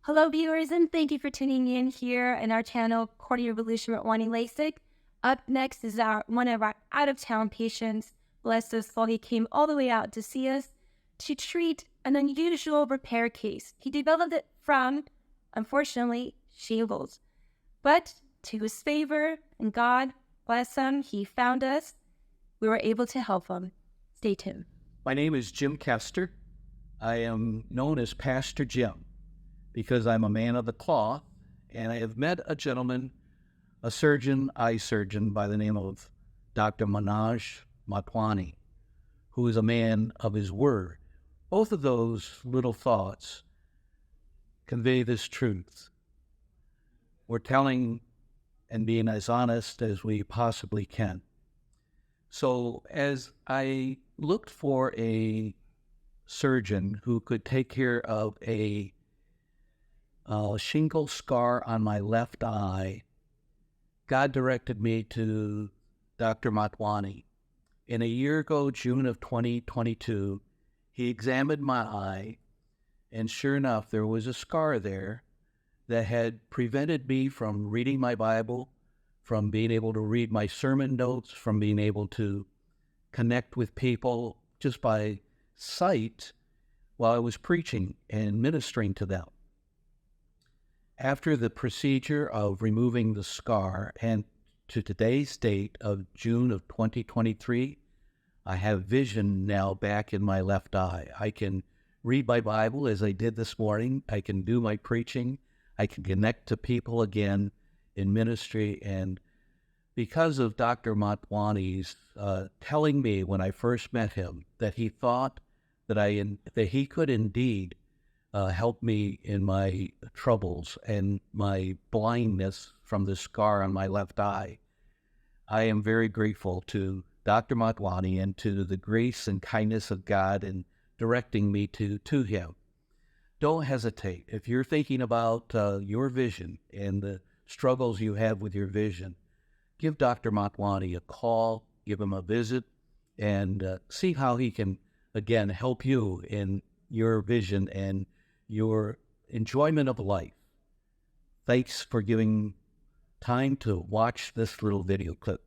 Hello, viewers, and thank you for tuning in here in our channel, Cornea Revolution-Motwani LASIK. Up next is one of our out-of-town patients. Bless us, while he came all the way out to see us to treat an unusual repair case. He developed it from, unfortunately, shingles. But to his favor, and God bless him, he found us. We were able to help him. Stay tuned. My name is Jim Kester. I am known as Pastor Jim because I'm a man of the cloth, and I have met a gentleman, a surgeon, eye surgeon by the name of Dr. Motwani, who is a man of his word. Both of those little thoughts convey this truth. We're telling and being as honest as we possibly can. So as I looked for a surgeon who could take care of a shingle scar on my left eye, God directed me to Dr. Motwani. In a year ago, June of 2022, he examined my eye, and sure enough, there was a scar there that had prevented me from reading my Bible, from being able to read my sermon notes, from being able to connect with people just by sight while I was preaching and ministering to them. After the procedure of removing the scar, and to today's date of June of 2023, I have vision now back in my left eye. I can read my Bible as I did this morning. I can do my preaching. I can connect to people again in ministry. And because of Dr. Motwani's telling me when I first met him that he thought that he could indeed help me in my troubles and my blindness from the scar on my left eye, I am very grateful to Dr. Motwani and to the grace and kindness of God in directing me to him. Don't hesitate. If you're thinking about your vision and the struggles you have with your vision, give Dr. Motwani a call, give him a visit, and see how he can, again, help you in your vision and your enjoyment of life. Thanks for giving time to watch this little video clip.